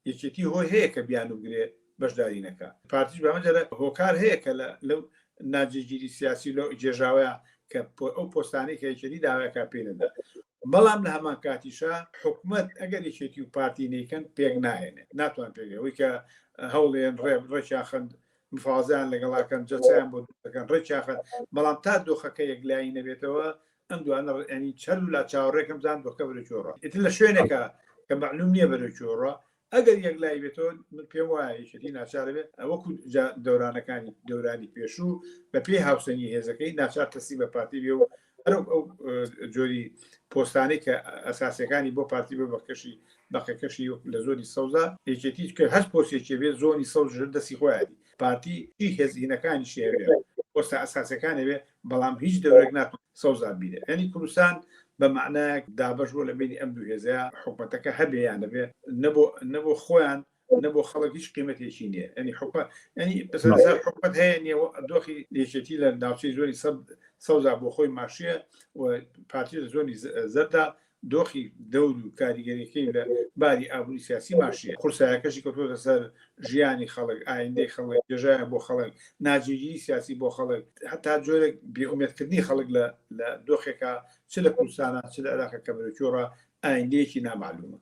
یەکێتی هۆی هەیە کە بیان وگرێ بەشداری نەکە پارتیش بەمەجرە هۆکار هەیە کە لەو ناجێگیری سیاسی لەو جێژاوەیە کە ئەو پۆستانەی کە یەکێتی داواکە پێدەدا بەڵام لە هەمان کاتیشا حکوومەت ئەگەر یەکێتی و پارتی نیکەن پێک نایێنێ ناتوان پێگەوەی کە هەوڵێن ڕێچاخند مفازیان لەگەڵاکەن جەچیان بۆ دەکەن ڕێچاخن بەڵام تا دۆخەکە یەکلایی نەبێتەوە ئەم دوانە ینی چەل لا چاوەڕێکم زان دۆکە بەرەچۆڕە ئیتر لە شوێنێکە کە معلوم نییە بەرەچۆڕە ئەگەر یەکلای بێتەوە پێم وایە یەکێتی ناچارە بێت وەکو دەورانەکانی دەورانی پێشوو بە پێی هاوسەنگی هێزەکەی ناچار تەسی بە پارتی بێ و ئەو جۆری پۆستانەی کە ئەساسیەکانی بۆ پارتی بێ بەقەکەشی لە زۆری سەوزا یەکێتی کە هەست پۆستێکی بێت زۆنی سەوز دەستی خۆیانی پارتی هێزینەکانی شێوێ پۆستە ئەساسەکانی بێ بەڵام هیچ دەورێک ناتوان سەوزا بیرێ ینی کوردستان بە معنایەک دابەش بۆ لە بینی ئەم دوو هێزەیە حکوومەتەکە هەبێیان دەبێ نەبۆ خۆیان نەبۆ خەڵک هیچ قیمەتێکی نییە ینی ینی بەسەر حکوومەت هەیە نیە دۆخی یەکێتی لە ناوچەی زۆری سەوزا بۆ خۆی ماشیە و پارتی لە زۆنی زەردا دۆخی دەور و کاریگەریەکەی لە باری ئابووری سیاسی ماشیە قورسایەکەشی کەوتۆتە سەر ژیانی خەڵک ئایندەی خەڵک جێژایە بۆ خەڵک ناجێگیری سیاسی بۆ خەڵک هەتا جۆرێک بێئومێدکردنی خەڵک لە دۆخێکە چ لە کوردستانە چ لە عێراقەکە بەرەچۆڕە ئایندەیەکی نامعلومە